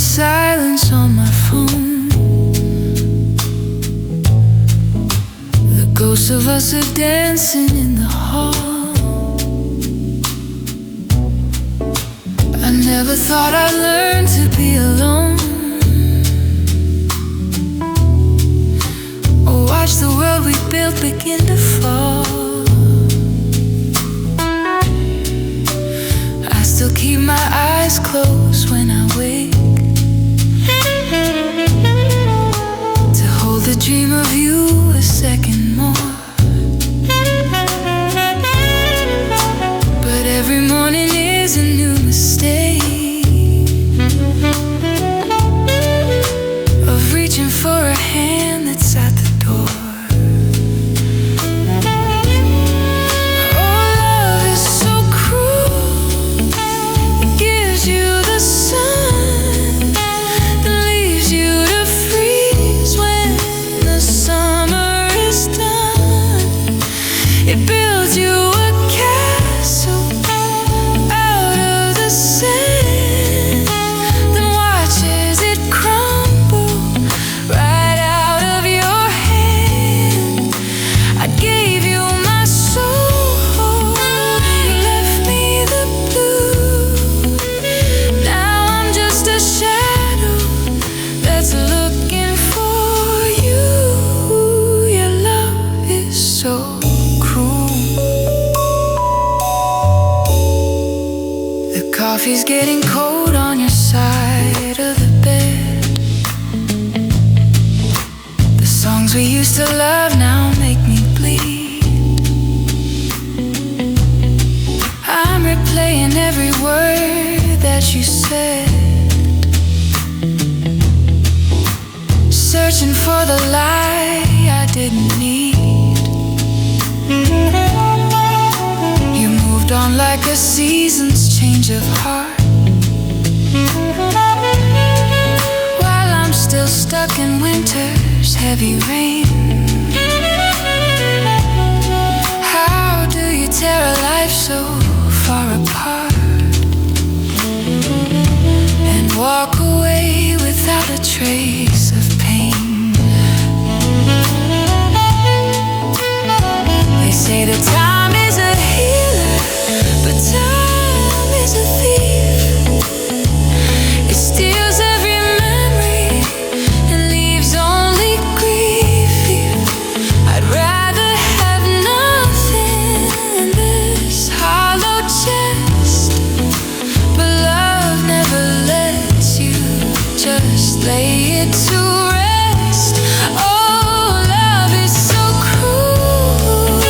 silence on my phone. The ghosts of us are dancing in the hall. I never thought I'd learn to be alone, or watch the world we built begin to fall. I still keep my eyes closed when I wake, to hold the dream of you a second more. But every morning is a new mistake of reaching for a hand that's at the door. Coffee's getting cold on your side of the bed. The songs we used to love now make me bleed. I'm replaying every word that you said, searching for the lie I didn't need. You moved on like a season's change of heart, while I'm still stuck in winter's heavy rain. How do you tear a life so far apart and walk away without a trace of pain? They say that time is a healer, but time is a thief. It steals every memory and leaves only grief here. I'd rather have nothing in this hollow chest, but love never lets you just lay it to rest. Oh, love is so cruel.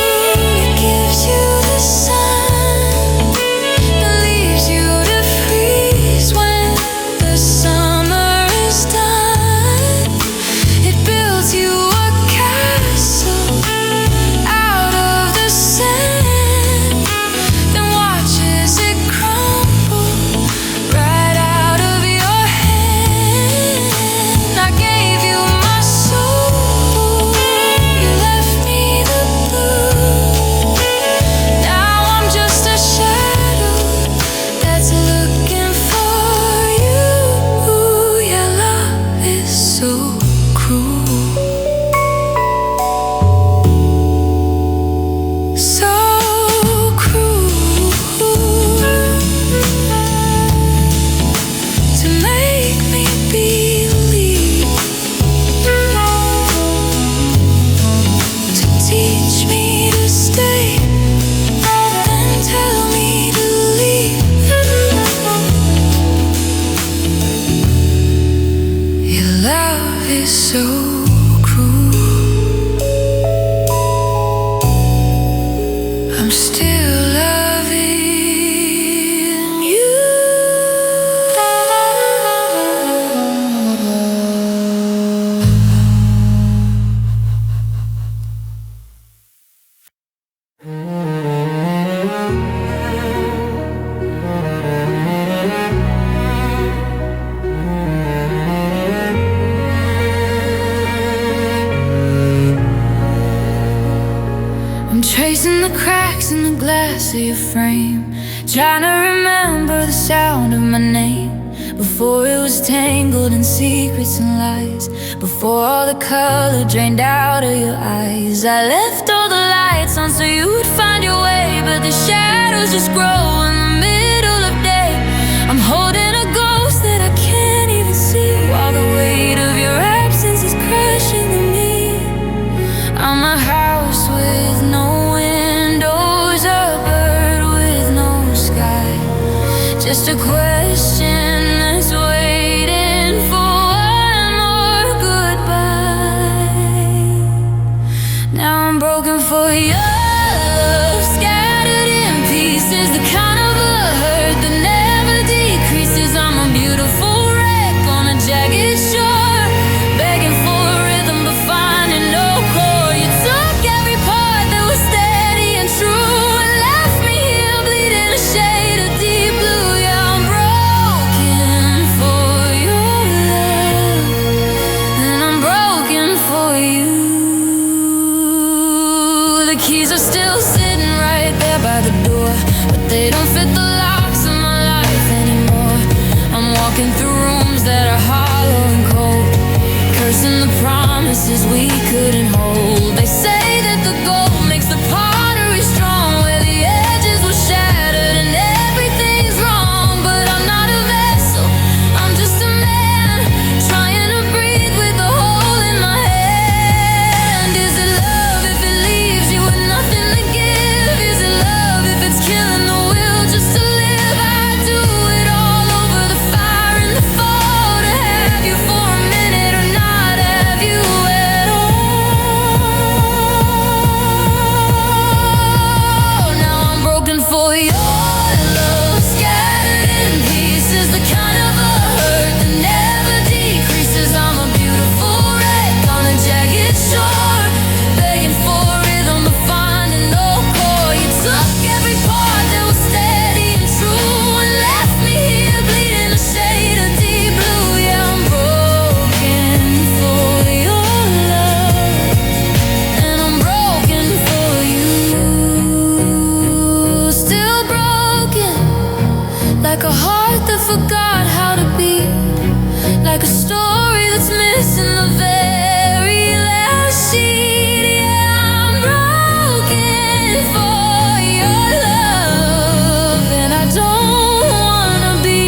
It gives you the sun, it leaves you to freeze when the summer is done. It builds you a castle out of the sand, then watches it crumble right out of your hand. I gave you my soul, you left me the blue. Now I'm just a shadow that's looking for you. Your love is so cruel, so cruel, to make me believe, to teach me to stay and tell me to leave. Your love is so cruel. I'm still loving you. I'm tracing the cracks in the glass of your frame, trying to remember the sound of my name before it was tangled secrets and lies, before all the color drained out of your eyes. I left all the lights on so you would find your way, but the shadows just grow in the middle of day. I'm holding a ghost that I can't even see, while the weight of your absence is crashing to me. I'm a house with no windows, a bird with no sky, just a question that's waiting for one more goodbye. Now I'm broken for your love, scattered in pieces, the kind of a hurt that never decreases. I'm a beautiful wreck on a jagged shore, begging for a rhythm but finding no core. You took every part that was steady and true and left me here bleeding a shade of deep blue. Yeah, I'm broken for your love, and I'm broken for you. The keys are still sitting right there by the door, but they don't fit the locks of my life anymore. I'm walking through rooms that are hollow and cold, cursing the promises we couldn't hold. They say that the gold makes the pottery strong, where the edges were shattered and everything's wrong. But I'm not a vessel, I'm just a man trying to breathe with a hole in my hand. Is it love if it leaves you with nothing to give? Is it love if it's killing the will just to live? I do it all over the fire and the fall, to have you for a minute or not have you at all. Now I'm broken for your love, scattered in pieces, the kind of a hurt that never decreases. I'm a beautiful wreck on a jagged shore, begging for a rhythm but finding no core. You took every part that was steady and true and left me here bleeding a shade of deep blue. Yeah, I'm broken for your love, and I'm broken for you. Still broken, like a heart that forgot how to beat, like a story that's missing the very last sheet. Yeah, I'm broken for your love, and I don't wanna be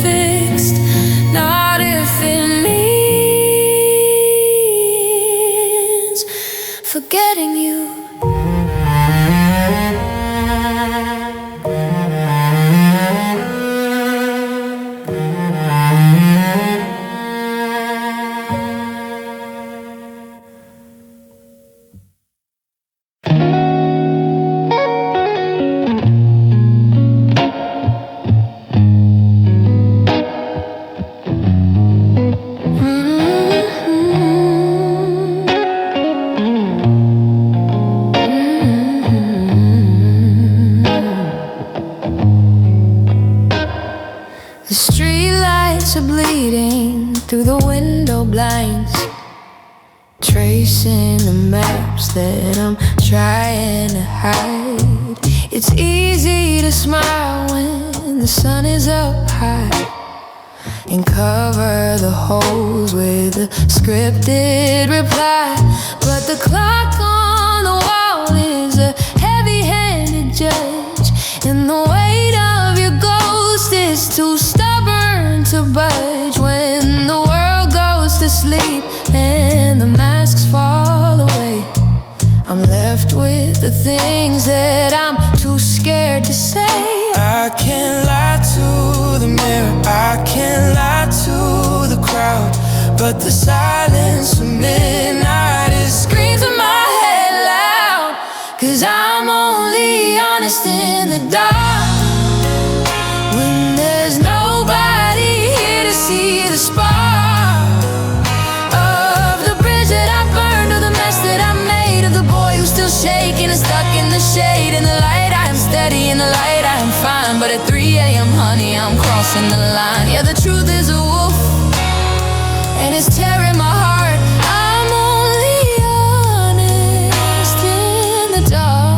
fixed, not if it means forgetting you. The streetlights are bleeding through the window blinds, tracing the maps that I'm trying to hide. It's easy to smile when the sun is up high, and cover the holes with a scripted reply. But the clock on the wall is a heavy-handed judge, and the weight of your ghost is too stubborn to budge. When the world goes to sleep and the masks fall away, I'm left with the things that I'm too scared to say. I can't lie to the mirror, I can't lie to the crowd, but the silence of midnight, it screams in my head loud. 'Cause I'm only honest in the dark, when there's nobody here to see the spark of the bridge that I burned, or the mess that I made, of the boy who's still shaking and stuck in the shade. In the light I am steady, in the light I am fine, but at 3 a.m. honey, I'm crossing the line. Yeah, the truth is a wolf, and it's tearing my heart. I'm only honest in the dark.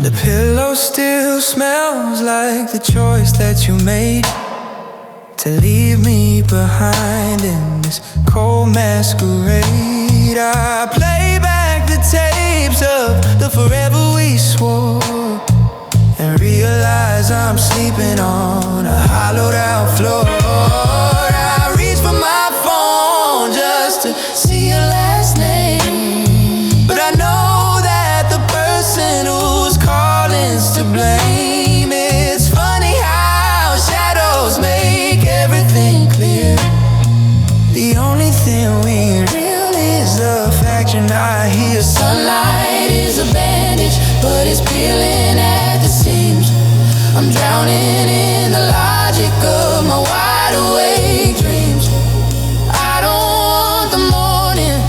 The pillow still smells smells like the choice that you made to leave me behind in this cold masquerade. I play back the tapes of the forever we swore and realize I'm sleeping on a hollowed out floor. I reach for my phone just to see your last name, but I know that the person who's calling's to blame. It's funny how shadows make everything clear. The only thing we real is the fact you're not here. Sunlight is a bandage, but it's peeling at the seams. I'm drowning in the logic of my wide awake dreams. I don't want the morning,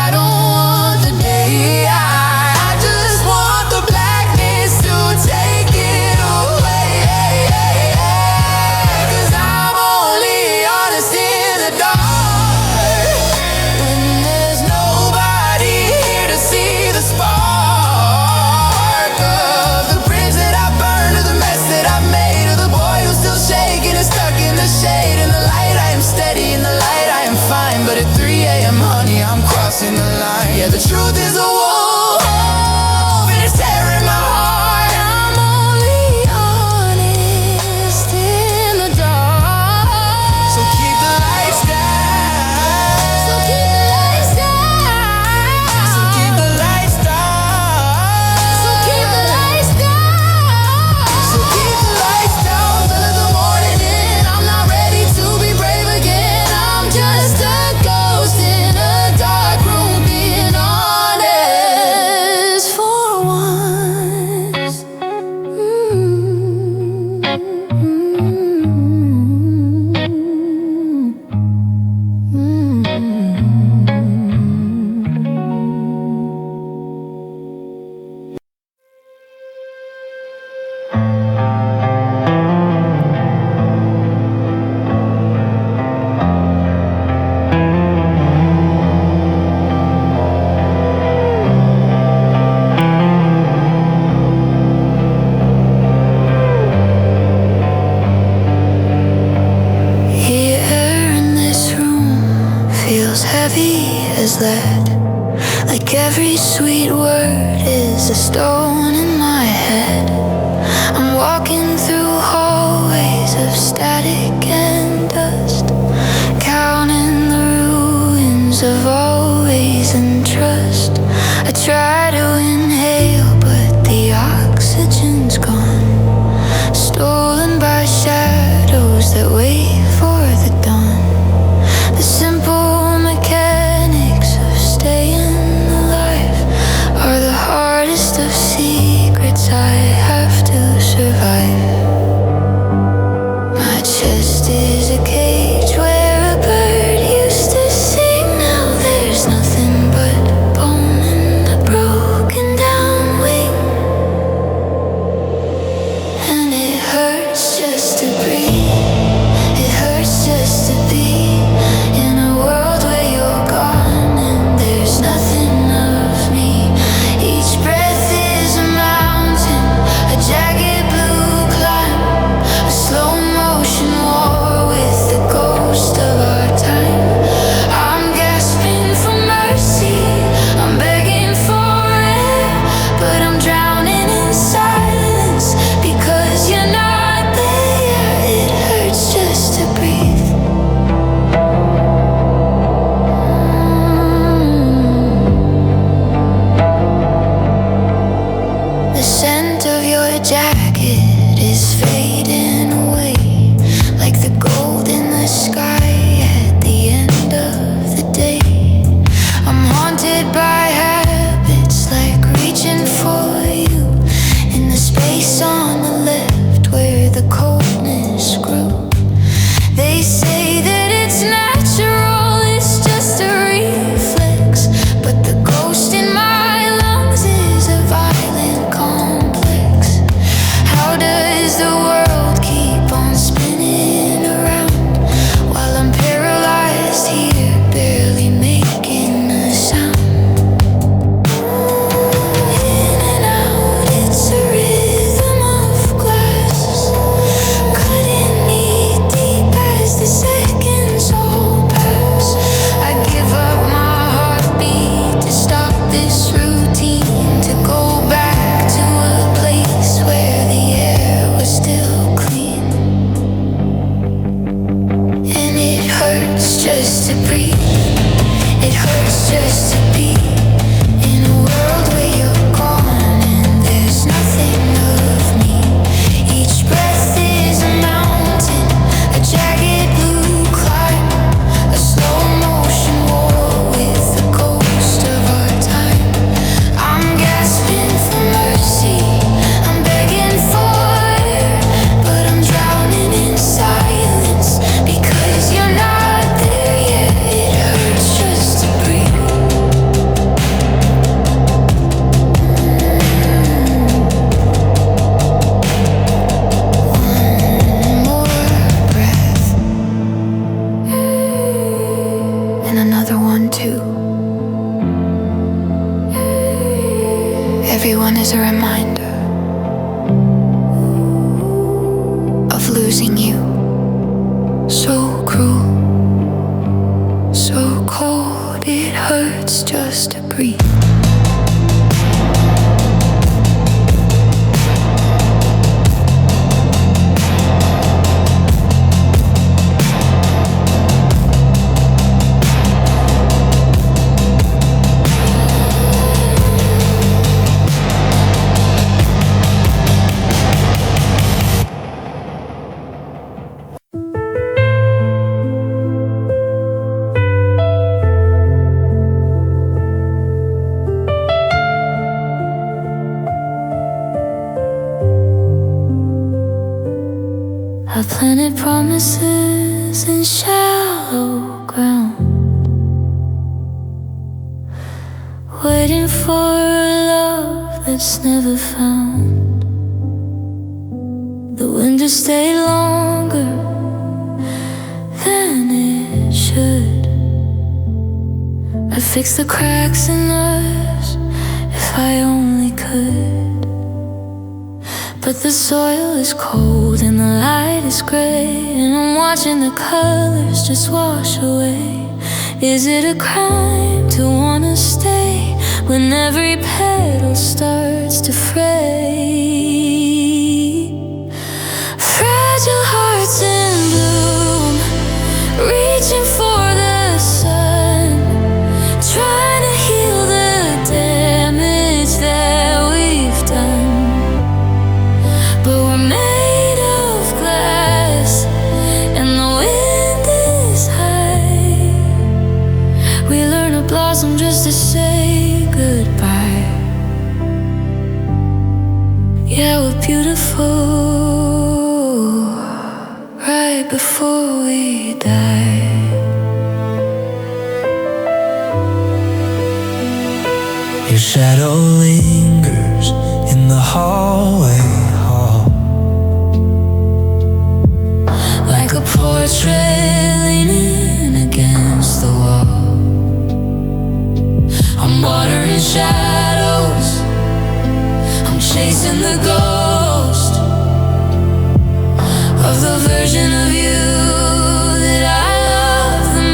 I don't want the day. I just want the blackness to take it away. 'Cause I'm only honest in the dark when there's nobody here to see the spark of the bridge that I burned, or the mess that I made, or the just to breathe. It hurts just to be in a world where you're gone and there's nothing of me. Each breath is a mountain, a jagged blue climb, a slow motion war with the ghost of our time. I'm gasping for mercy, I'm begging for air, but I'm drowning in silence because you're not there yet. It hurts just to breathe. One more breath, and another one too. Everyone is a reminder of losing you. So cruel, so cold, it hurts just to breathe. I planted promises in shallow ground, waiting for a love that's never found. The winter stayed longer than it should. I'd fix the cracks in us if I only could. But the soil is cold and the light is gray, and I'm watching the colors just wash away. Is it a crime to wanna stay when every petal starts to fray? Fragile hearts in bloom, reaching for the sun, trying to heal the damage that we've done. But we're made of glass, and the wind is high. We learn to blossom just to say goodbye. Yeah, we're beautiful right before we die. Your shadow lingers in the hallway, Like a portrait leaning against the wall. I'm watering shadows, I'm chasing the ghost of the version of you that I love the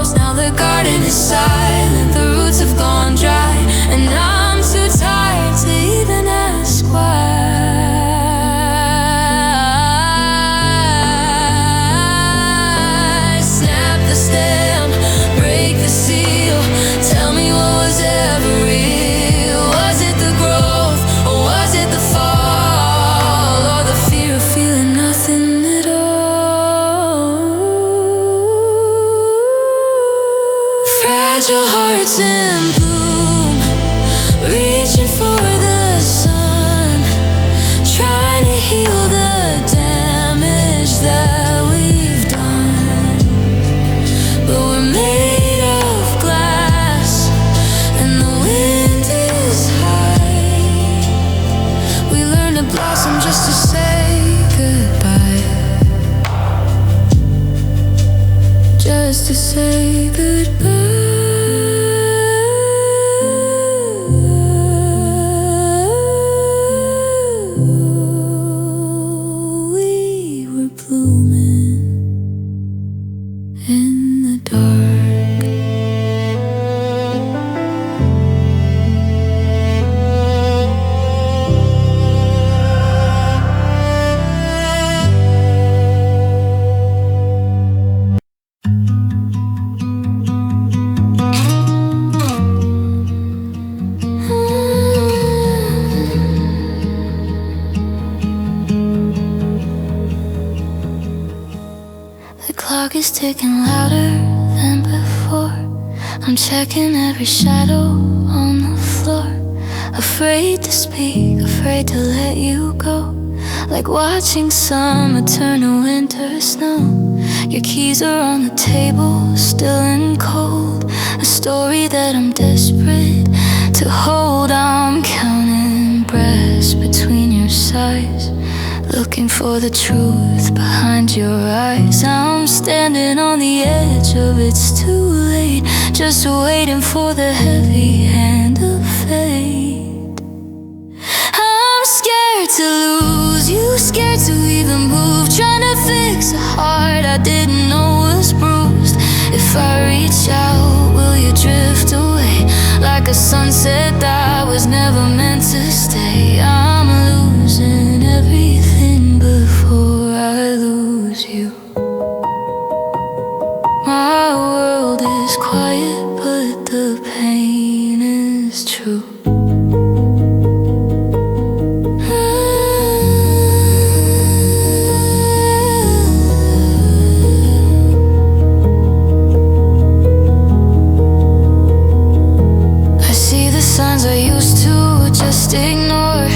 most. Now the garden is silent, the roots have gone dry, and I'm too tired to even ask why. Fragile hearts in bloom, reaching for the sun, trying to heal the damage that we've done. But we're made of glass, and the wind is high. We learn to blossom just to say goodbye, just to say goodbye. clock is ticking louder than before. I'm checking every shadow on the floor. Afraid to speak, afraid to let you go. Like watching summer turn to winter snow. Your keys are on the table, still and cold. A story that I'm desperate to hold. I'm counting breaths between your sighs, looking for the truth behind your eyes. I'm standing on the edge of it's too late, just waiting for the heavy hand of fate. I'm scared to lose you, scared to even move, trying to fix a heart I didn't know was bruised. If I reach out, will you drift away like a sunset that was never meant to stay? I'm losing everything before I lose you. My world is quiet, but the pain is true. I used to just ignore.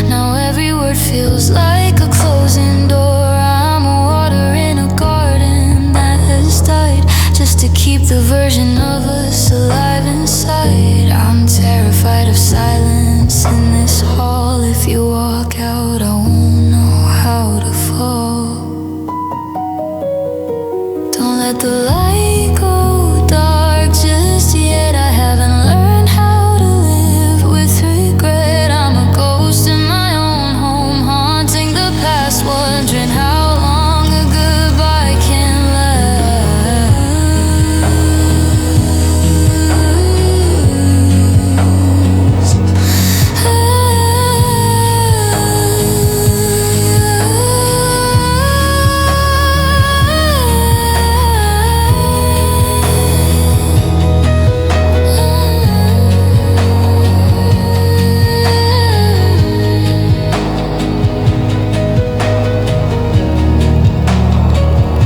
Now every word feels like a closing door. I'm water in a garden that has died, just to keep the version of us alive inside. I'm terrified of silence in this hall. If you walk out, I won't know how to fall. Don't let the light go dark just yet. I haven't learned how to live with regret. I'm a ghost in my own home, haunting the past, wondering how long a goodbye can last.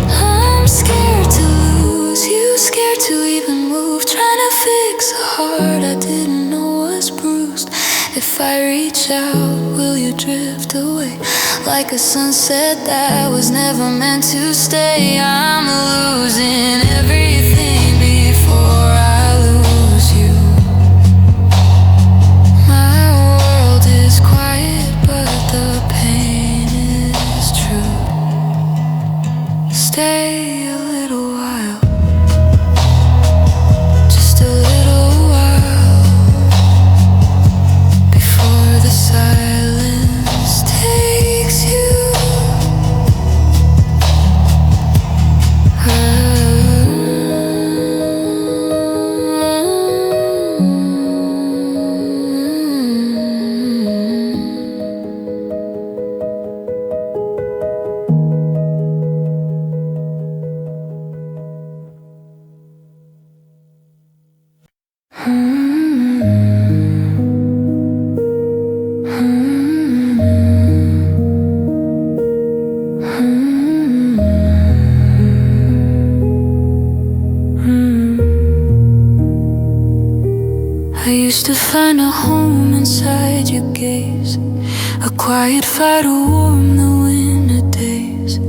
I'm scared to lose you, scared to even move, trying to fix a heart I didn't know was bruised. If I reach out, will you drift away like a sunset that was never meant to stay? I'm losing everything before I lose you. My world is quiet, but the pain is true. Stay a little while, just a little while, before the silence takes you. I used to find a home inside your gaze, a quiet fire to warm the winter days.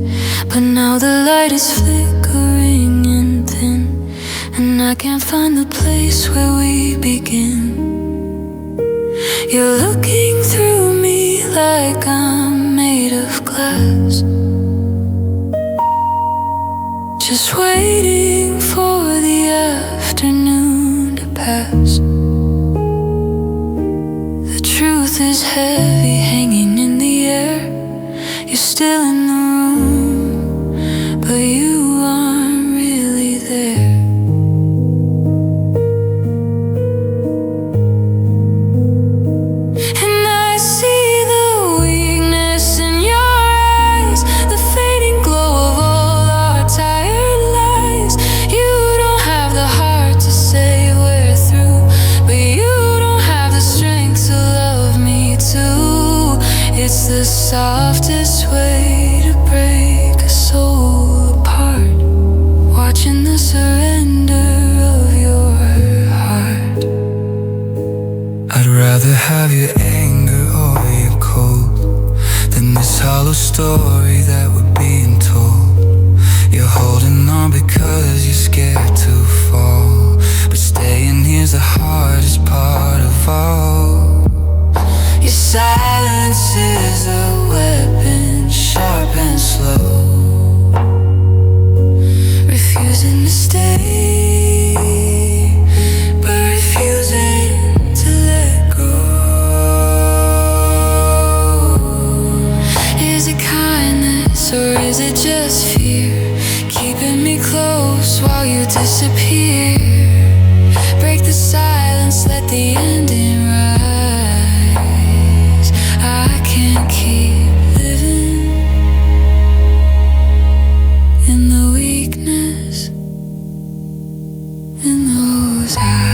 But now the light is flickering and thin, and I can't find the place where we begin. You're looking through me like I'm made of glass, just waiting for the afternoon to pass. The truth is heavy, hanging in the air. You're still in the room, but you aren't really there. And I see the weakness in your eyes, the fading glow of all our tired lies. You don't have the heart to say we're through, but you don't have the strength to love me too. It's the softest way to break a soul apart. promise, or is it just fear keeping me close while you disappear? Break the silence, let the ending rise. I can't keep living in the weakness in those eyes.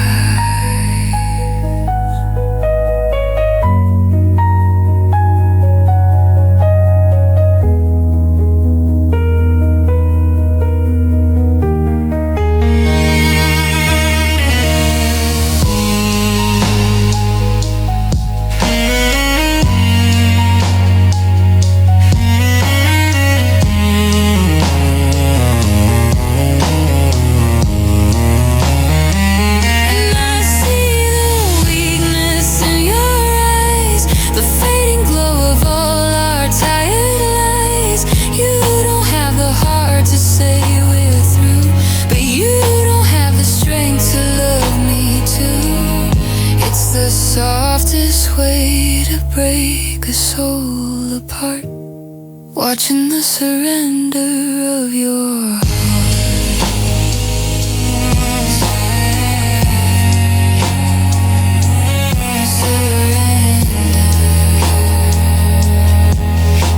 The softest way to break a soul apart, watching the surrender of your heart. Surrender.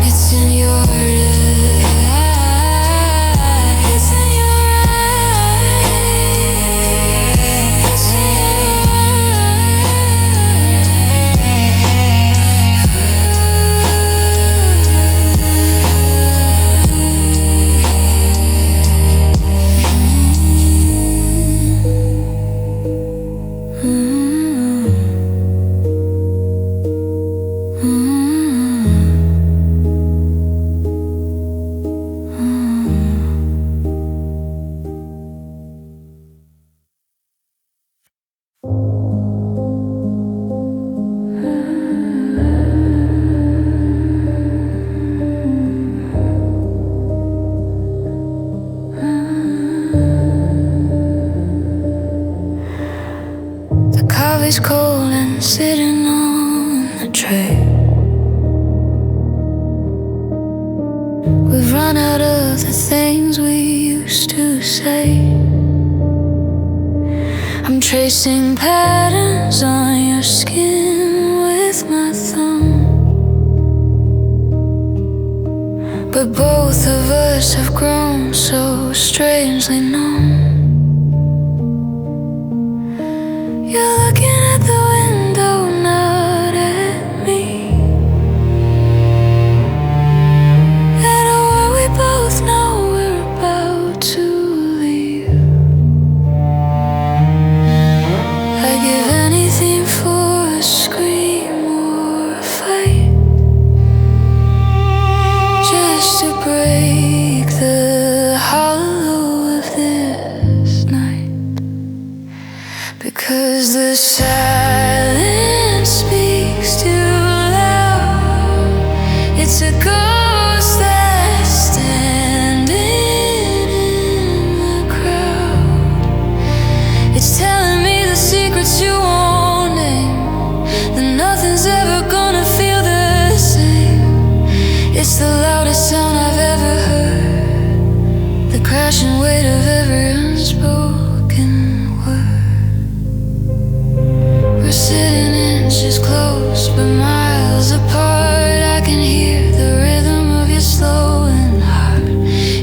It's in your eyes. It's in your eyes. It's in your coffee's cold and sitting on the tray. We've run out of the things we used to say. I'm tracing patterns on your skin with my thumb, but both of us have grown so strangely numb. You're looking at the window, not at me. At a world we both know we're about to leave. I'd give anything for a scream or a fight, just to break the hollow of this night. Because the silence speaks too loud. It's a ghost that's standing in the crowd. It's telling me the secrets you won't name, that nothing's ever gonna feel the same. It's the loudest sound I've ever heard, the crashing weight of every unspoken word. We're sitting inches close, but miles apart. I can hear the rhythm of your slowing heart.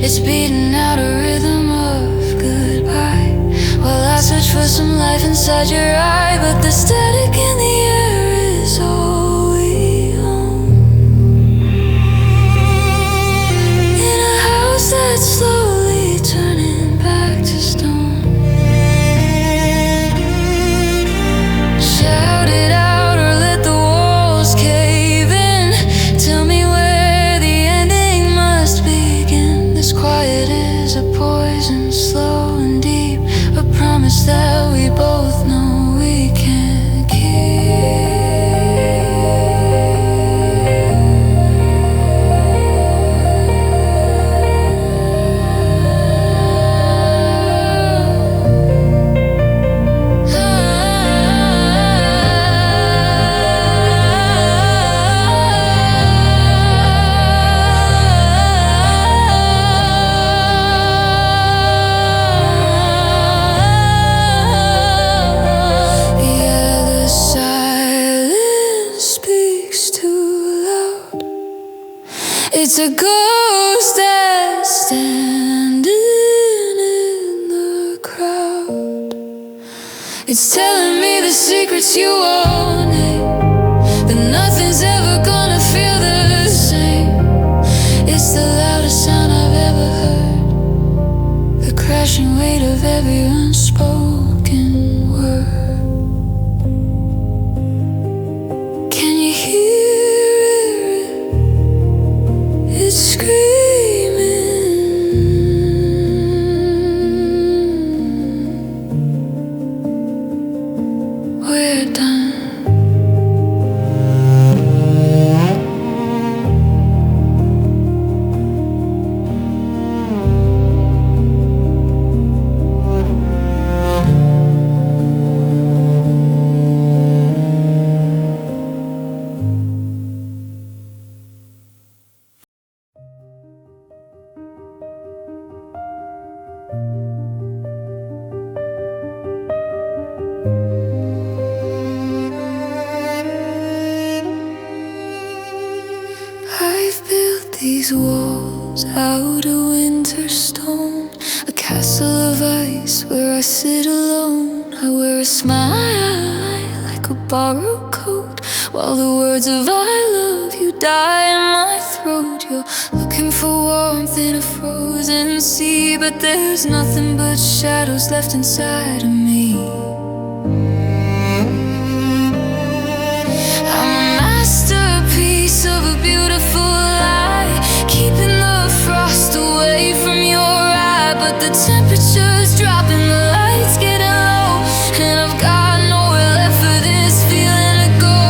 It's beating out a rhythm of goodbye, while I search for some life inside your eye. But the static in the air is all we own, in a house that's slowly turning back to stone. Shout it out or let the walls cave in. Tell me where the ending must begin. This quiet is a poison, slow and deep, a promise that we both know we can't keep. It's telling me the secrets you wanted, that nothing's ever gonna feel the same. It's the loudest sound I've ever heard, the crashing weight of every unspoken word. Can you hear it? It's screaming. We're done. I've built these walls out of winter stone, a castle of ice where I sit alone. I wear a smile like a borrowed coat, while the words of I love you die in my throat. You're looking for warmth in a frozen sea, but there's nothing but shadows left inside of me. I'm a masterpiece of a beautiful lie, keeping the frost away from your eye. But the temperature's dropping, the lights getting low, and I've got nowhere left for this feeling to go.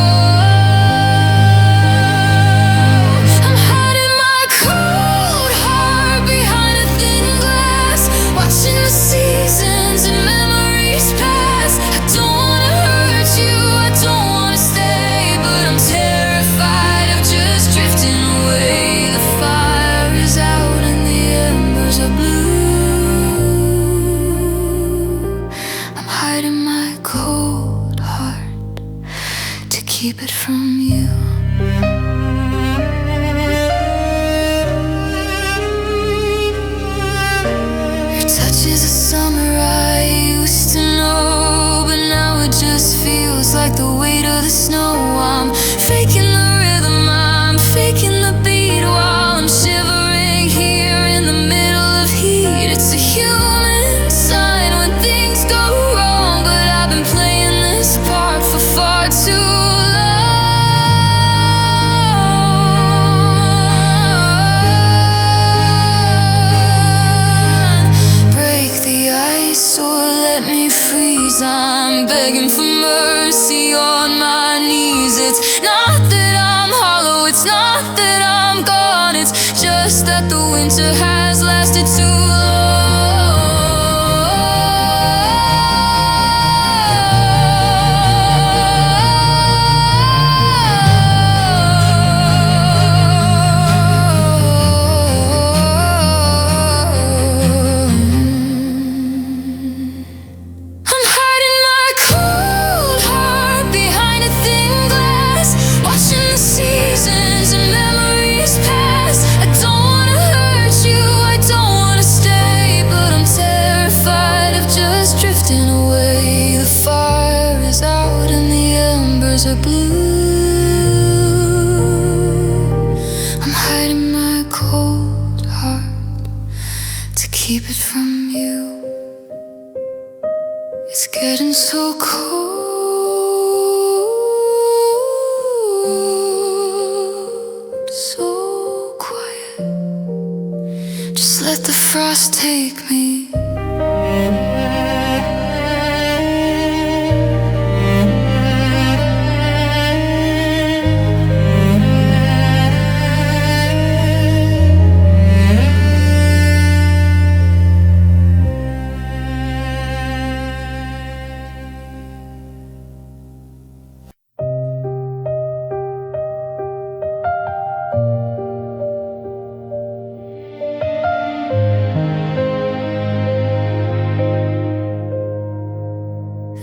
I'm hiding my cold heart behind a thin glass, watching the seasons and memories pass. I don't wanna hurt you, I don't wanna stay, but I'm terrified of just drifting away. The fire is out and the embers are blue. I'm hiding my cold heart to keep it from you. Your touch is a summer I used to know, but now it just feels like the weight of the snow. I'm faking the rhythm, I'm faking the beat, while I'm shivering here in the middle of heat. It's a human sign when things go wrong, but I've been playing this part for far too long. Break the ice or let me freeze. I'm begging for mercy on my knees. It's not that I'm hollow, it's not that I'm gone, it's just that the winter has lasted too I'm hiding my cold heart behind a thin glass, watching the seasons and memories pass. I don't wanna hurt you, I don't wanna stay, but I'm terrified of just drifting away. The fire is out and the embers are blue. I'm hiding my cold heart to keep it from you. It's getting so cold, so quiet. Just let the frost take me.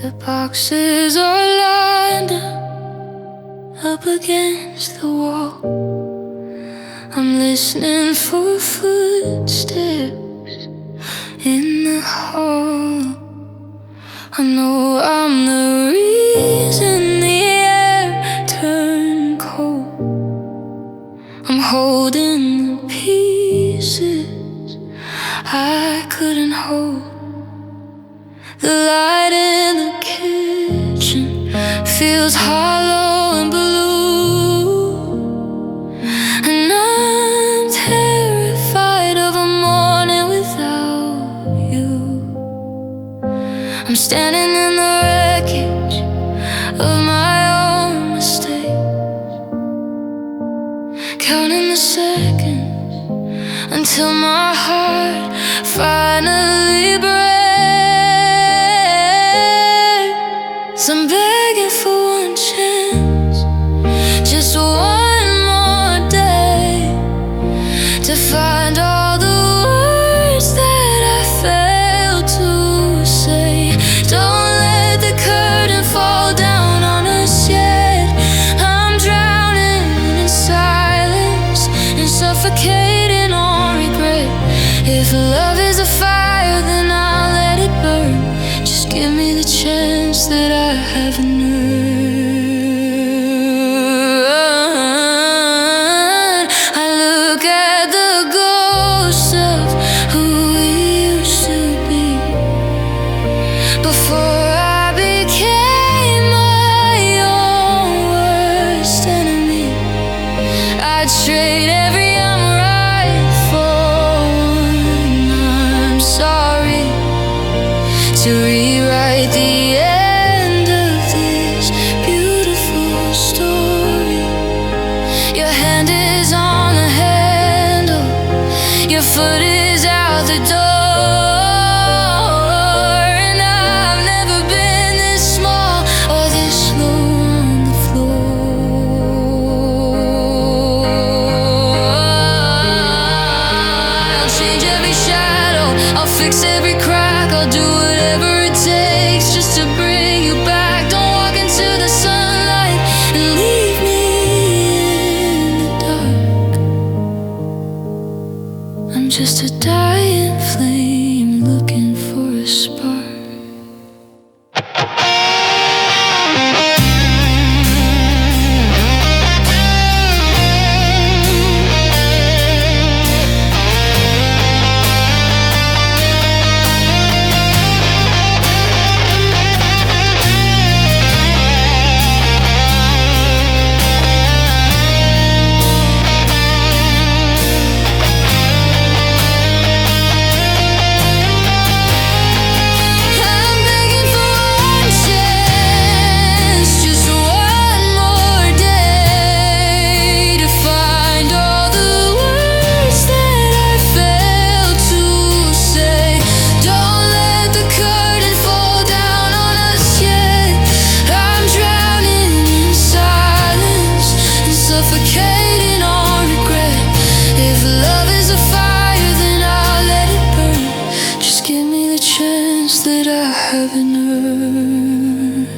The boxes are lined up against the wall. I'm listening for footsteps in the hall. I know I'm the reason the air turned cold. I'm holding the pieces I couldn't hold. The light in the kitchen feels hollow and blue, and I'm terrified of a morning without you. I'm standing in the wreckage of my own mistakes, counting the seconds until my heart finally breaks. I'm begging for one chance, just one more day, to find all the words that I failed to say. Don't let the curtain fall down on us yet. I'm drowning in silence and suffocating on regret. If love is a fire, then I'll let it burn. Just give me the chance that I haven't earned. I look at the ghosts of who we used to be, before I became my own worst enemy. I'd trade every I'm right for one I'm sorry, to rewrite the end of this beautiful story. Your hand is on the handle, your foot is out the door, and I've never been this small or this low on the floor. I'll change every shadow, I'll fix every crack, I'll do whatever it takes just to bring you back. Don't walk into the sunlight and leave me in the dark. I'm just a dying flame looking for a spark. I'm begging for one chance, just one more day, to find all the words that I failed to say. Don't let the curtain fall down on us yet. I'm drowning in silence and suffocating on regret. If love is a fire, then I'll let it burn. Just give me the chance that I haven't earned.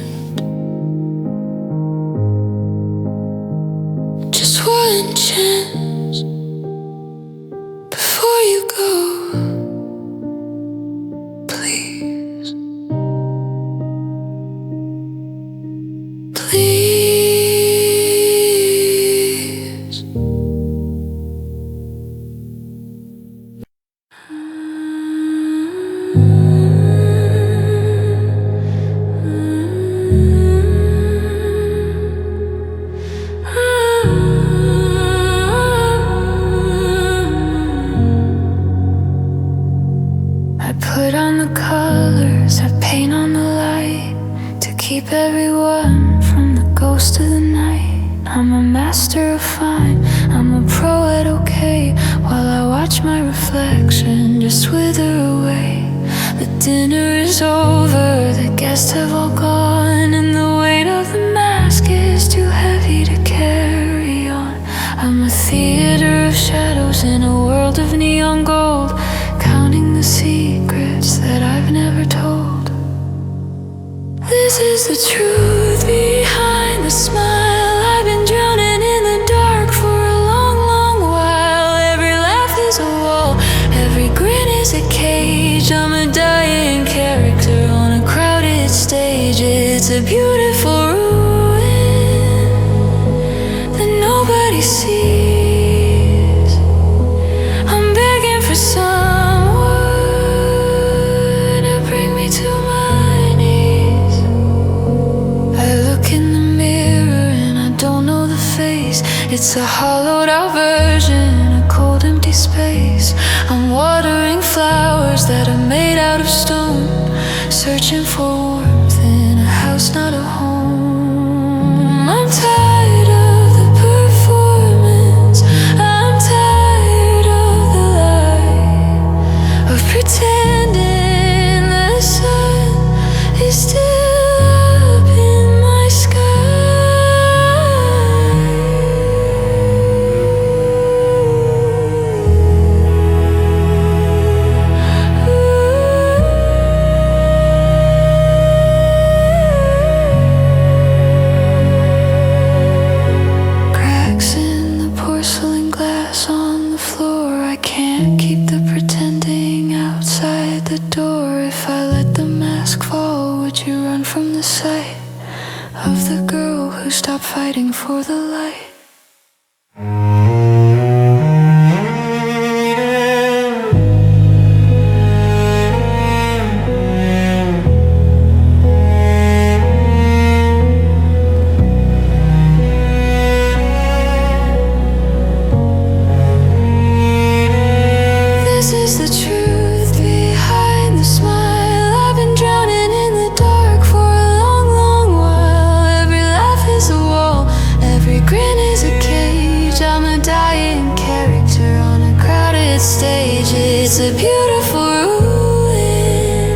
Just one chance before you go, please. Please. I put on the colors, I paint on the light, to keep everyone from the ghost of the night. I'm a master of fine, I'm a pro at okay, while I watch my reflection just wither away. The dinner is over, the guests have all gone, and the weight of the mask is too heavy to carry on. I'm a theater of shadows in a world of neon gold, counting the secrets that I've never told. This is the truth behind the smile. I've been drowning in the dark for a long, long while. Every laugh is a wall, every grin is a cage. I'm a dying character on a crowded It's a beautiful ruin that nobody sees. I'm begging for someone to bring me to my knees. I look in the mirror and I don't know the face. It's a hollowed out version, a cold empty space. I'm watering flowers that are made out of stone, searching for warmth in a house, not a home. I'm tired of the performance. I'm tired of the lie, of pretending the sun is still up in my fighting for the light. This is the truth behind the smile. I've been drowning in the dark for a long, long while. Every laugh is a wall, every grin is a cage. I'm a dying character on a crowded stage. It's a beautiful ruin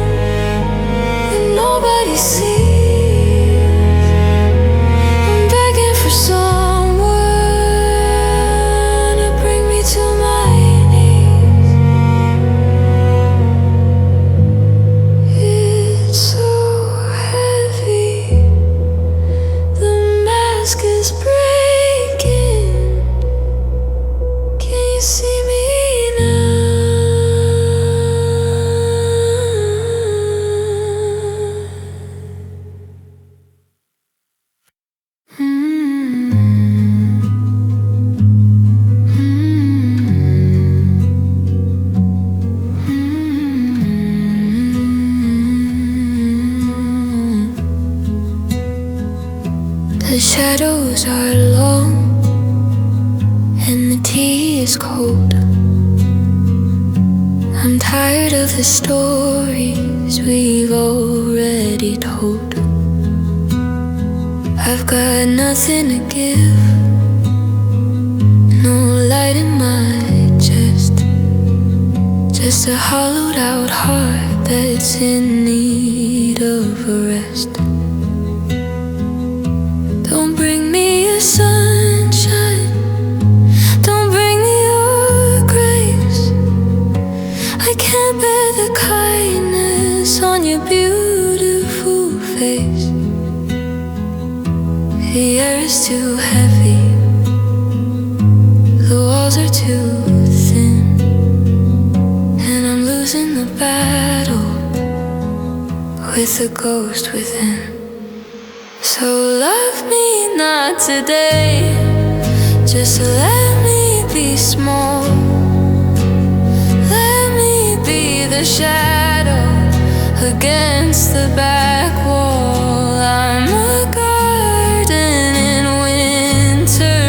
that nobody sees. I'm begging for someone to bring me to my knees. It's so heavy, the mask is breaking. Can you see me now? The shadows are long and the tea is cold. I'm tired of the stories we've already told. I've got nothing to give, no light in my chest, just a hollowed out heart that's in need of a rest. Don't bring me your sunshine, don't bring me your grace. I can't bear the kindness on your beautiful face. The air is too heavy, the walls are too thin, and I'm losing the battle with the ghost within. So love me not today, just let me be small. Let me be the shadow against the back wall. I'm a garden in winter,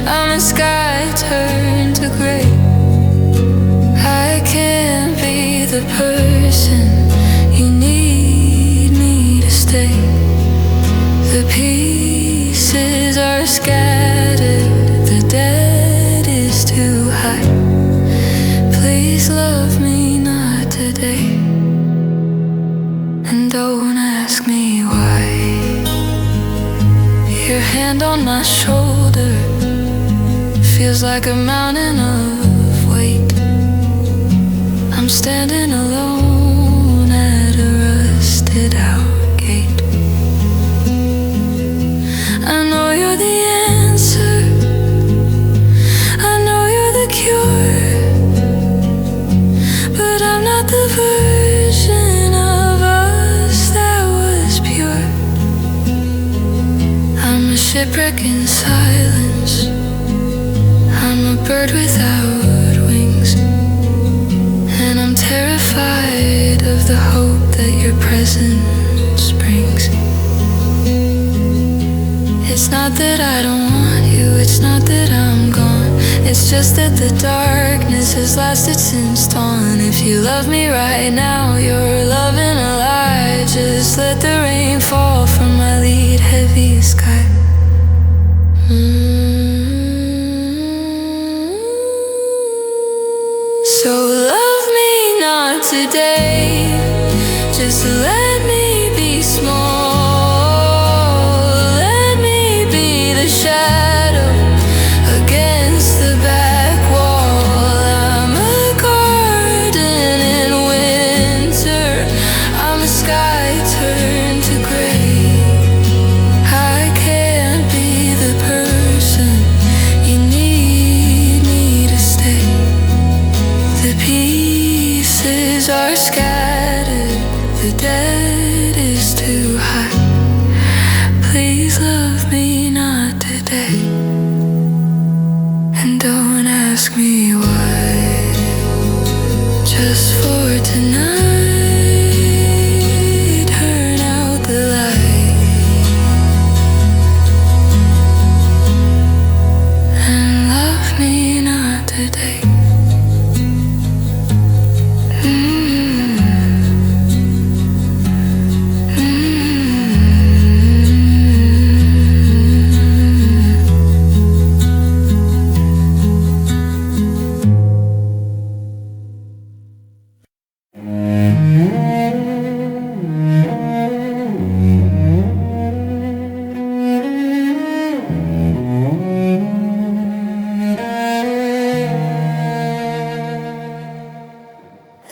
I'm a sky turned to gray. I can't be the person you need me to stay. The pieces are scattered, the dead is too high. Please love me not today, and don't ask me why. Your hand on my shoulder feels like a mountain of weight. I'm standing alone at a rusted out gate. I know you're the answer, I know you're the cure, but I'm not the version of us that was pure. shipwreck in silence. I'm a bird without wings, and I'm terrified of the hope that your presence brings. It's not that I don't want you, it's not that I'm gone. It's just that the darkness has lasted since dawn. If you love me right now, you're loving a lie. Just let the rain fall from my lead heavy sky. So love me not today, just let me be small. Let me be the shadow against the back wall. I'm a garden in winter, I'm a sky turned to gray. I can't be the person you need me to stay. The pieces are scattered, the dead is too high. Please love me not today, and don't ask me why. Just for tonight, turn out the light and love me not today.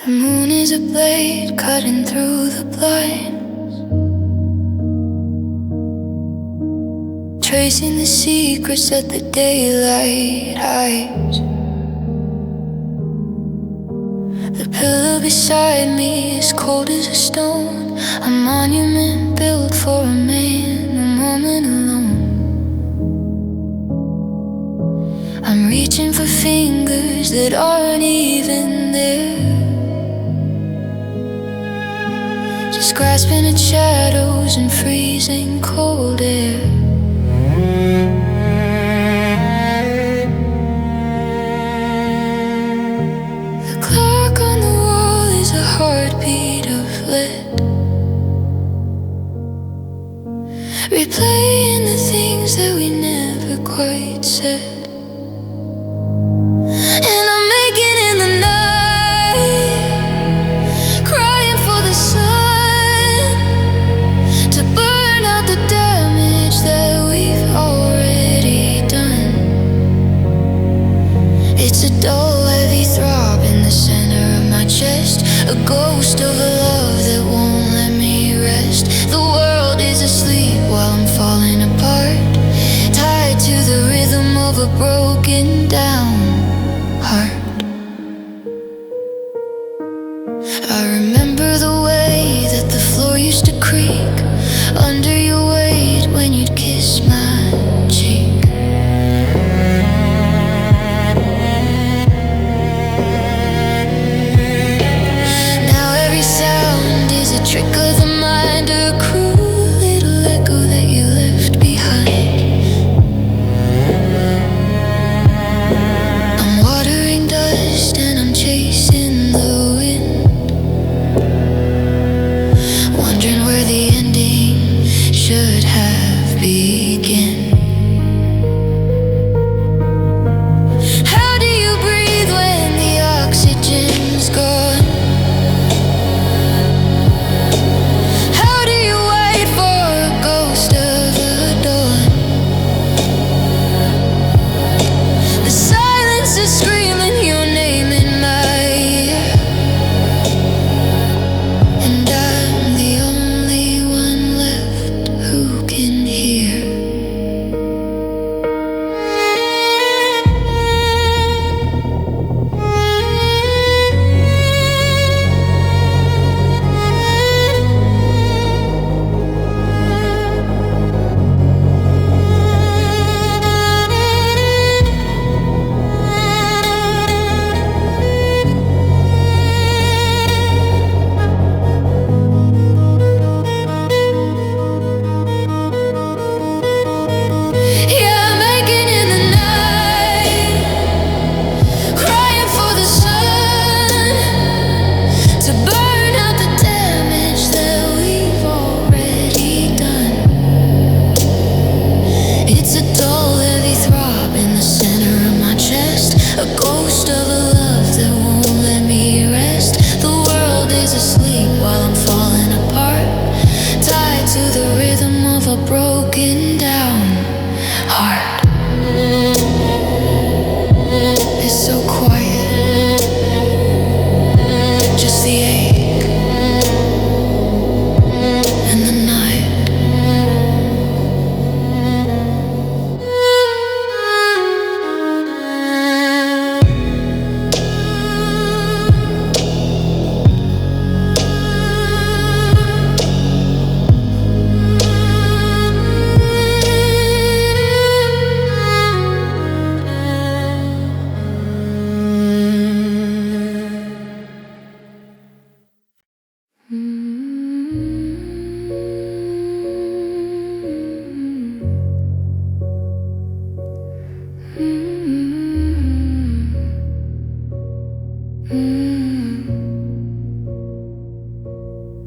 The moon is a blade cutting through the blinds, tracing the secrets that the daylight hides. The pillow beside me is cold as a stone, a monument built for a man, a moment alone. I'm reaching for fingers that aren't even there, just grasping at shadows and freezing cold air. The clock on the wall is a heartbeat of lead, replaying the things that we never quite said. And I'm making in the night, crying for the sun to burn out the damage that we've already done. It's a dull, heavy throb in the center of my chest, a ghost of a love that won't let me rest. The world is asleep while I'm falling apart, tied to the rhythm of a broken down heart. I remember the way that the floor used to creak under your weight when you'd kiss my cheek. Now every sound is a trick of the mind, a cruel little echo that you left behind. I'm watering dust and I'm chasing the wind.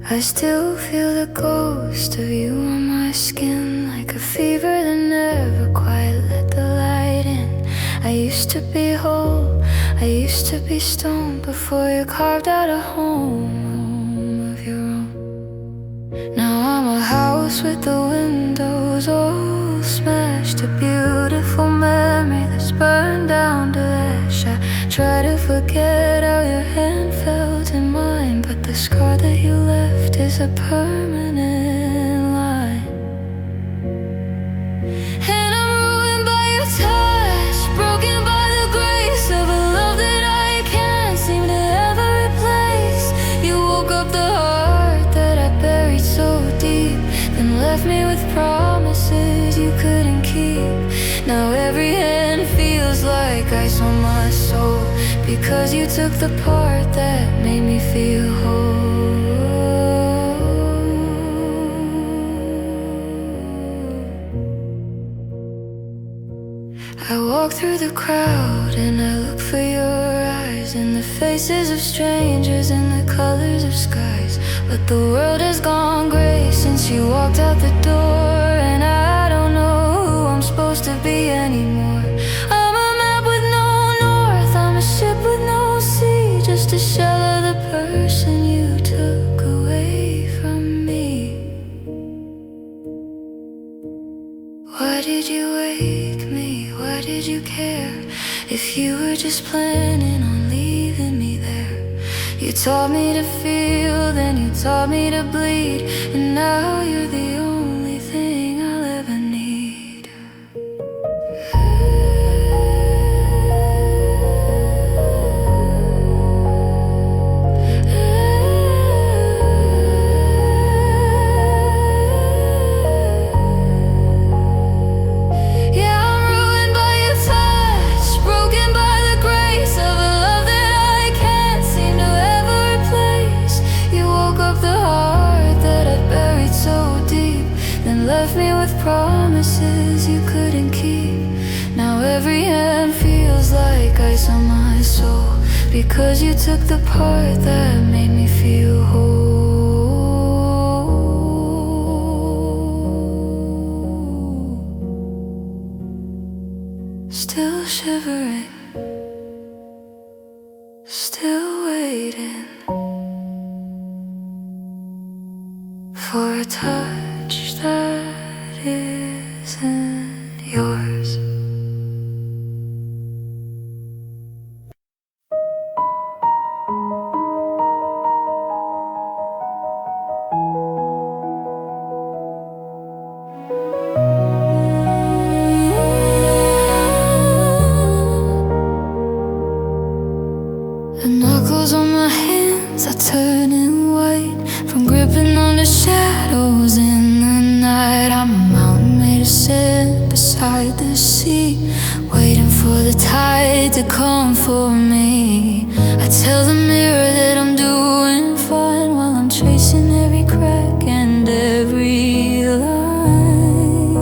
I still feel the ghost of you on my skin, like a fever that never quite let the light in. I used to be whole, I used to be stoned, before you carved out a home of your own. Now I'm a house with the windows all smashed, a beautiful memory that's burned down to ash. I try to forget how your hand felt in mine, but the scar that you left is a permanent line. And I'm ruined by your touch, broken by the grace of a love that I can't seem to ever replace. You woke up the heart that I buried so deep, then left me with promises you couldn't keep. Now every hand feels like ice on my soul, because you took the part that made me feel whole. I walk through the crowd and I look for your eyes, in the faces of strangers and the colors of skies. But the world has gone gray since you walked out the door, and I don't know who I'm supposed to be anymore. I'm a map with no north, I'm a ship with no sea, just a shell of the person you took away from me. Why did you wake me? Why did you care? If you were just planning on leaving me there. You taught me to feel, then you taught me to bleed, and now you're the only thing I'll ever need. Left me with promises you couldn't keep. Now every hand feels like ice on my soul, because you took the part that made me feel whole. Still shivering, still waiting for a touch that isn't yours. The knuckles on my hands are turning white from gripping on the shadows in the night. I'm a mountain made of sand beside the sea, waiting for the tide to come for me. I tell the mirror that I'm doing fine, while I'm tracing every crack and every line.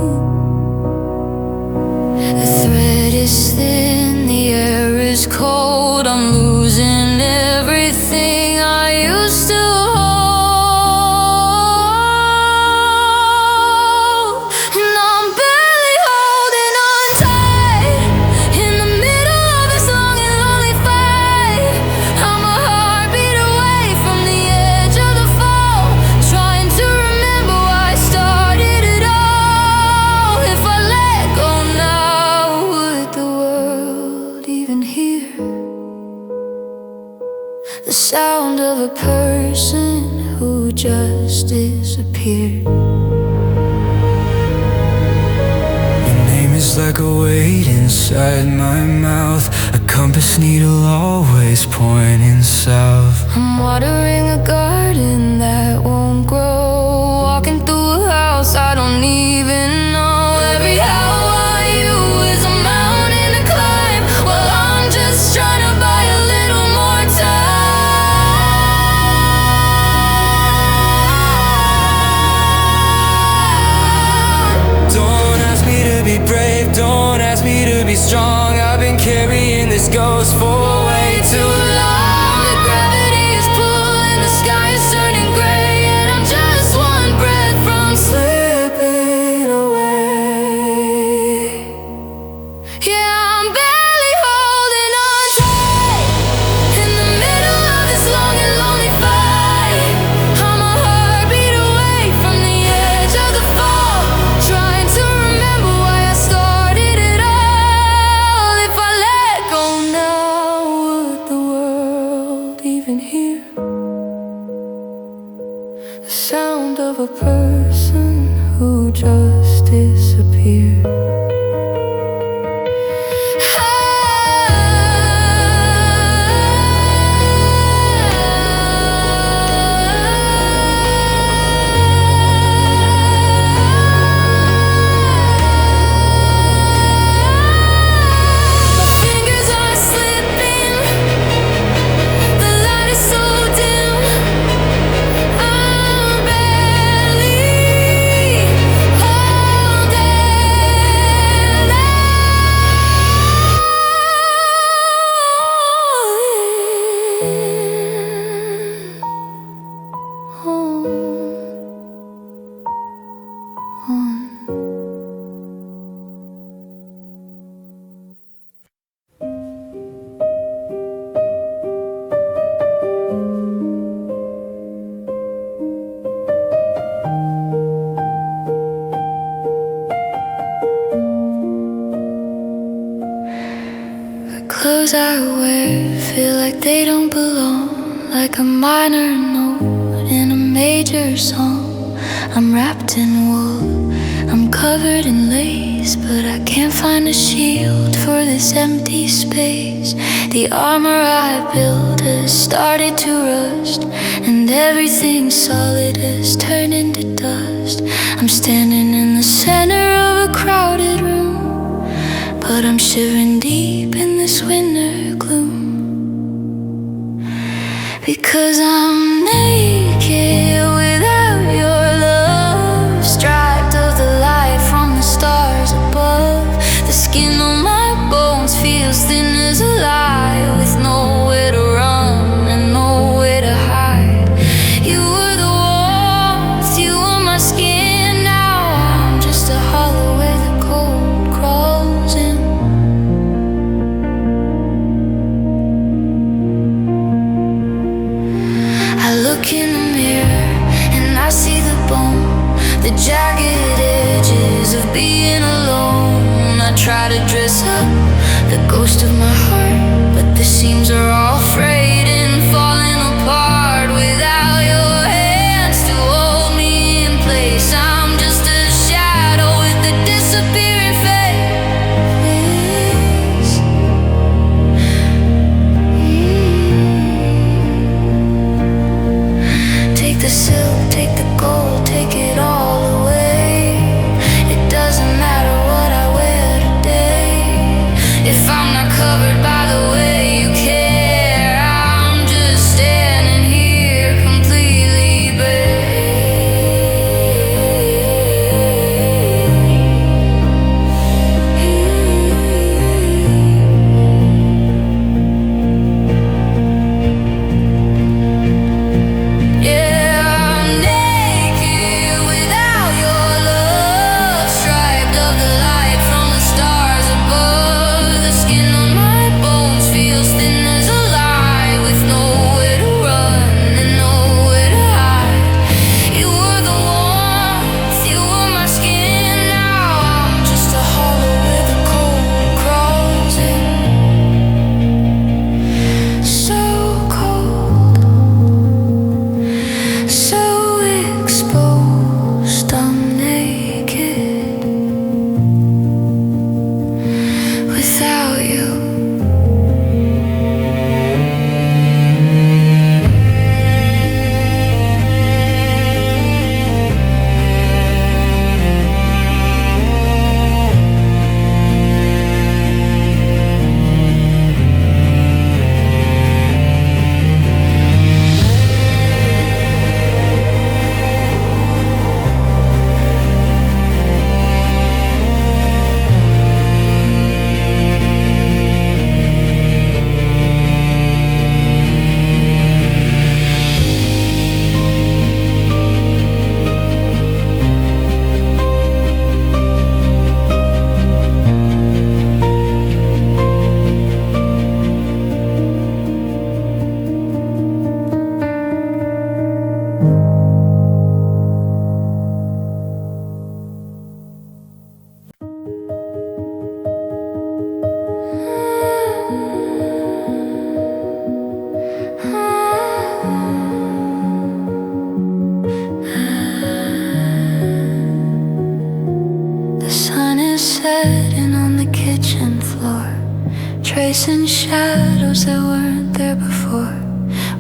The thread is thin, the air is cold, I'm losing everything I used to hold. And I'm barely holding on tight in the middle of this long and lonely fight. I'm a heartbeat away from the edge of the fall, trying to remember why I started it all. If I let go now, would the world even hear the sound of a person who just disappeared? Your name is like a weight inside my mouth, a compass needle always pointing south. I'm watering a garden that won't grow, walking through a house I don't even know. Every how are you is a mountain to climb, well I'm just trying to buy a little more time. Don't ask me to be brave, don't ask me to be strong. I've been carrying this ghost for way too long. The hear the sound of a person who just disappeared. Clothes I wear feel like they don't belong, like a minor note in a major song. I'm wrapped in wool, I'm covered in lace, but I can't find a shield for this empty space. The armor I built has started to rust, and everything solid has turned into dust. I'm standing in the center of a crowded room, but I'm shivering deep in this winter gloom, because I'm naked without your love, stripped of the light from the stars above. The skin on my bones feels thin as a lie, with nowhere to run and nowhere to hide. You were the warmth, you were my skin. Now I'm just a hollow where the cold crawls in. I look in the mirror and I see the bone, the jagged edges of being alone. I try to dress up the ghost of my heart, but the seams are all frayed and falling apart. Without your hands to hold me in place, I'm just a shadow with a disappearing face. Take the silk, take the gold, take it all away. It doesn't matter what I wear today if I'm not covered by the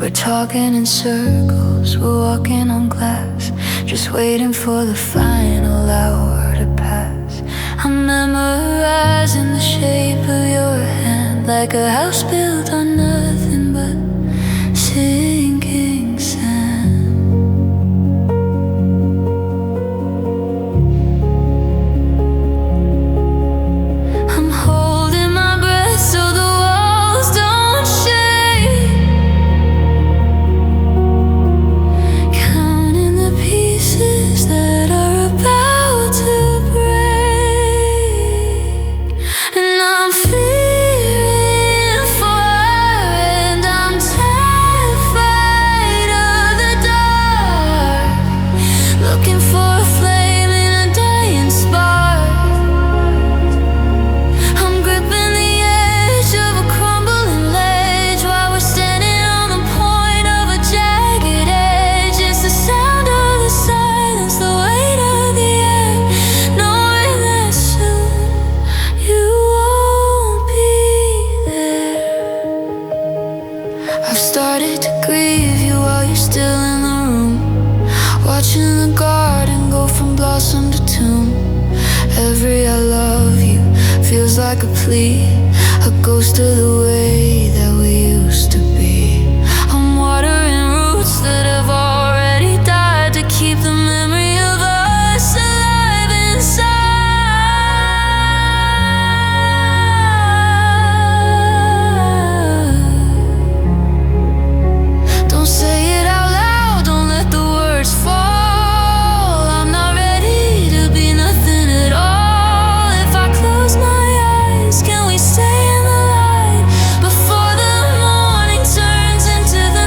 We're talking in circles, we're walking on glass, just waiting for the final hour to pass. I'm memorizing the shape of your hand, like a house built on nothing but sinking sand. I'm holding my breath so the walls don't shake, counting the pieces that are about to break. And I'm fearing for her, and I'm terrified of the dark, looking for a flame in a dying spark. I'm gripping the edge of a crumbling ledge while we're standing on the point of a jagged edge. It's the sound of the silence, the weight of the air, knowing that soon you won't be there. I've started to grieve you while you're still in the room, watching the garden go from blossom to tomb. Every I love you feels like a plea, a ghost of the way that we used to be. I'm watering roots that have already died to keep the memory of us alive inside. Don't say it out loud, don't let the words fall. I'm not ready to be nothing at all. If I close my eyes, can we stay in the light before the morning turns into the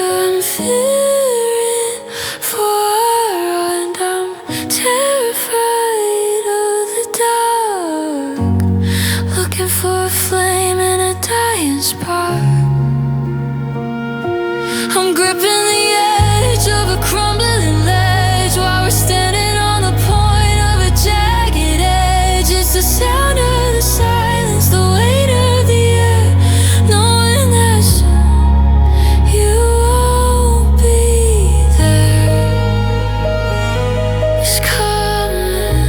I'm fearing for her, and I'm terrified of the dark, looking for a flame in a dying spark. I'm gripping the edge of a crumbling ledge while we're standing on the point of a jagged edge. It's the sound of the silence, the weight of the air, knowing that soon you won't be there. It's coming,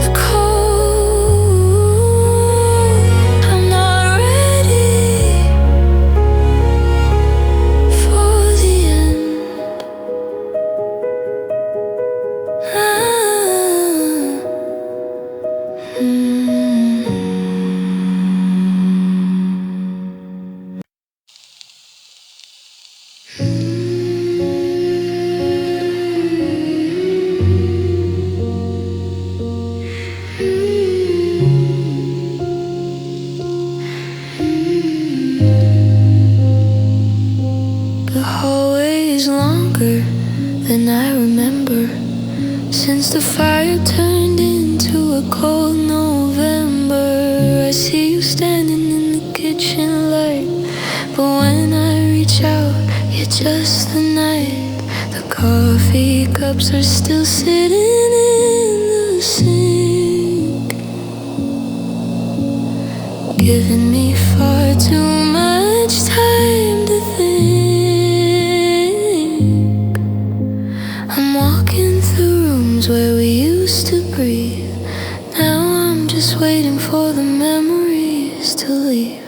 the cold. I'm not ready for the end. The hallway is longer than I remember, since the fire turned into a cold November. I see you standing in the kitchen light, but when I reach out, you're just the night. The coffee cups are still sitting in the sink, giving me far too much time to think. I'm walking through rooms where we used to breathe. Now I'm just waiting for the memories to leave.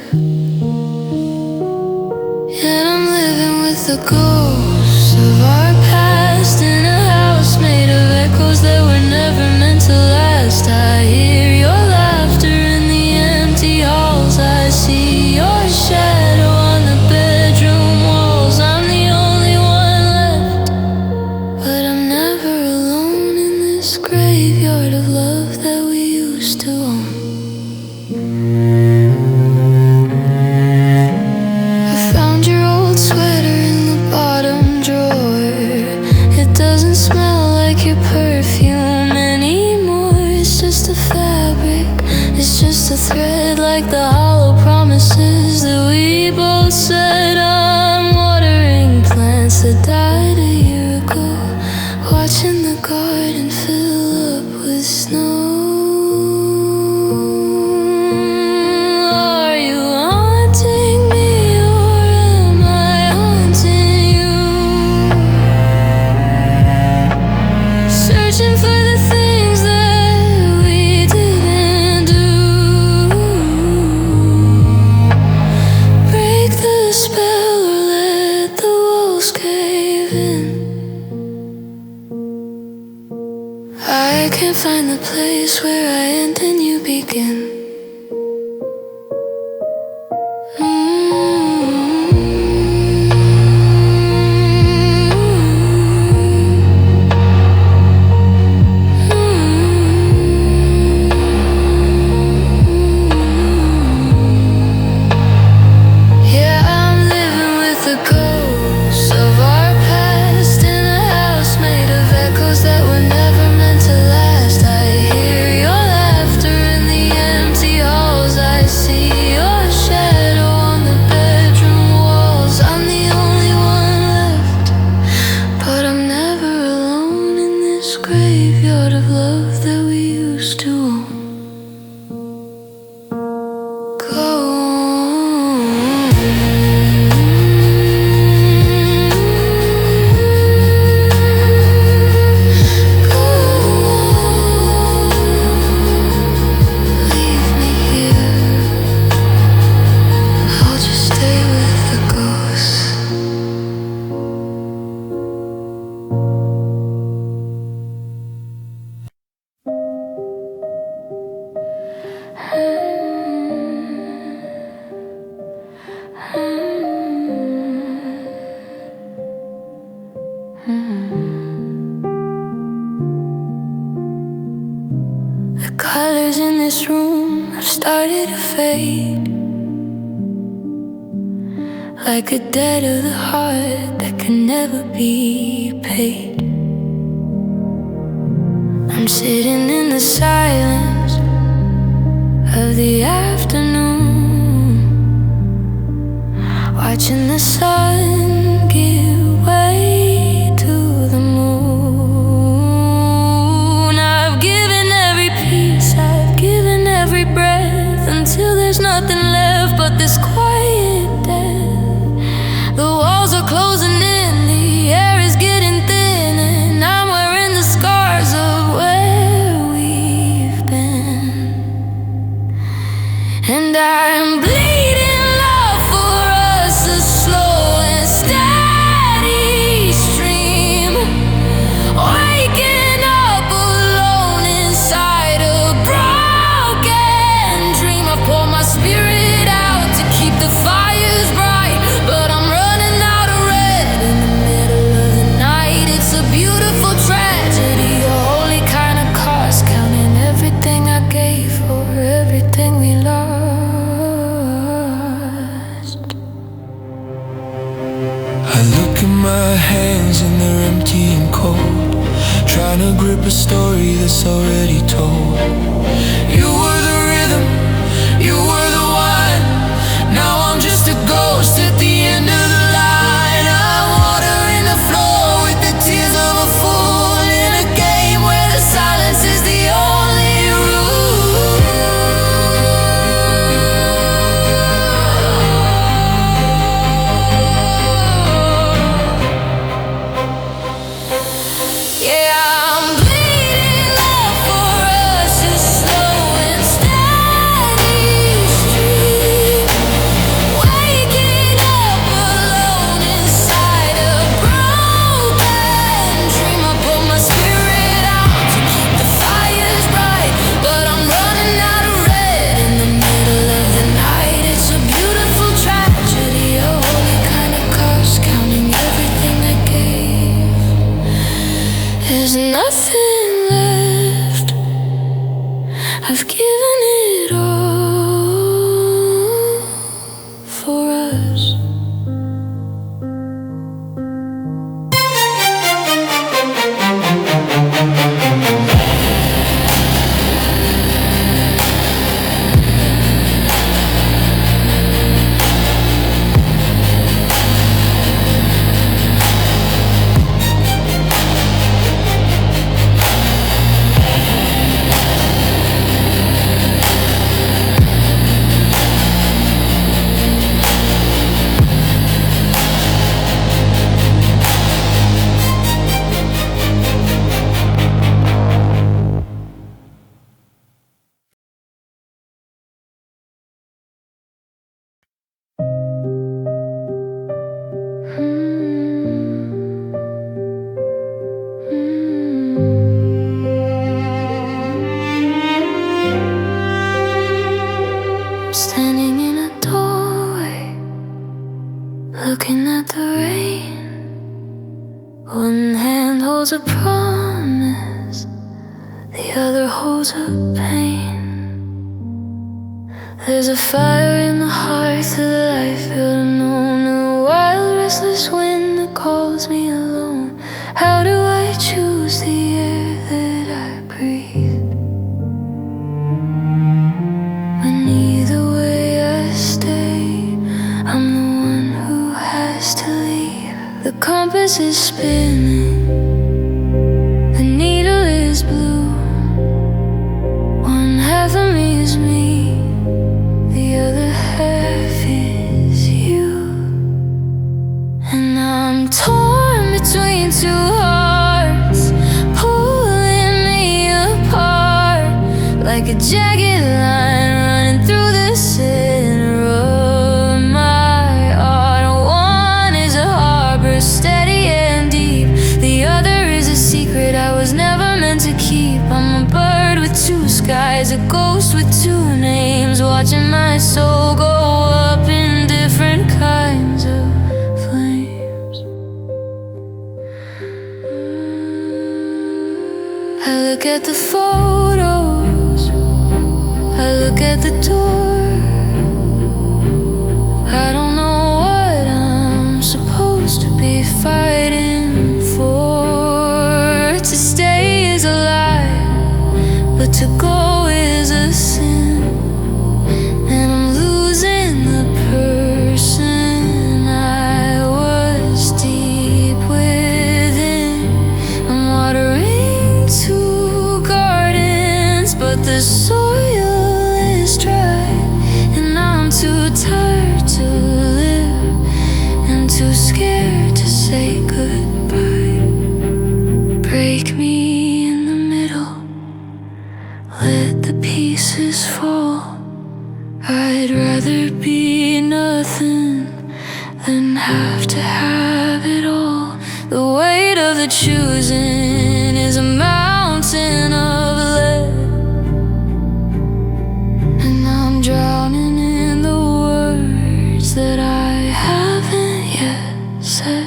And I'm living with the ghosts of our past in a house made of echoes that were never meant to last. I hear your laughter in the empty halls. I see your shadow on the bedroom walls. I'm the only one left, but I'm never alone in this graveyard of love that we used to own. Find the place where I end and you begin. The colors in this room have started to fade, like a debt of the heart that can never be paid. I'm sitting in the silence of the afternoon, watching the sun give way to the moon. I've given every piece, I've given every breath, until there's nothing left but this quiet death. The walls are closing in, the air is getting thin, and I'm wearing the scars of where we've been. And I'm bleeding love for us, a slow and steady stream, waking up alone inside a broken dream. I pour my spirit out to keep the fires bright, but I'm running out of red in the middle of the night. It's a beautiful tragedy, a holy kind of cost, counting everything I gave for everything we lost. I look at my hands and they're empty and cold, trying to grip a story that's already told. You were the rhythm, you were the one. Now I'm just a ghost at the end of the line. I'm water in the floor with the tears of a fool, in a game where the silence is the only rule. Yeah, I'm bleeding love for us, it's slow looking at the rain. One hand holds a promise, the other holds a pain. There's a fire in the hearth of the life built unknown, a wild restless wind that calls me alone. How do I choose the air that I breathe, when either way I stay, I'm the one who has to leave. The compass is spinning, the needle is blue. One half of me is me, the other half is you. And I'm torn between two hearts, pulling me apart, like a jagged line running through the center of my heart. One is a harbor, steady and deep, the other is a secret I was never meant to keep. I'm a bird with two skies, a ghost with two names, watching my soul go up in different kinds of flames. I look at the photos, I look at the door. I don't know what I'm supposed to be fighting for. To stay is a lie, but to go is a sin. And I'm losing the person I was deep within. I'm watering two gardens, but the soil is dry, and I'm too tired to live and too scared to say goodbye. Break me in the middle, let the pieces fall. I'd rather be nothing than have to have it all. The weight of the choosing is a mountain of lead, and I'm drowning in the words that I haven't yet said.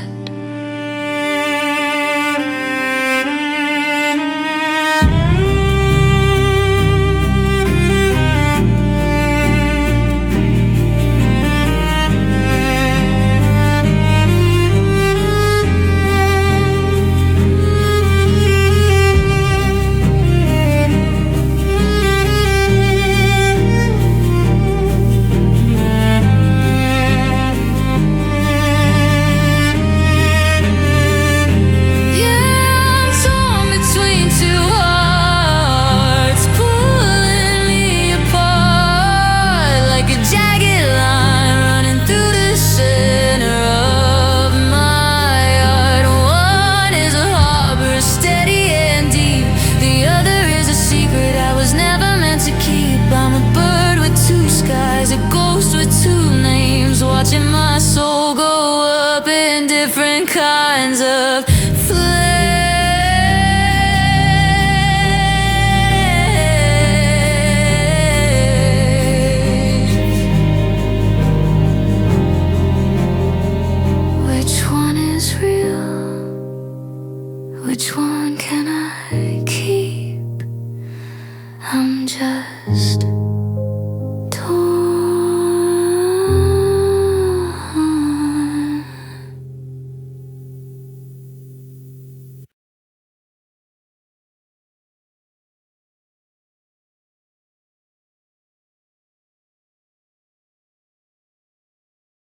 Watching my soul go up in different kinds of flames. Which one is real? Which one can I keep? I'm just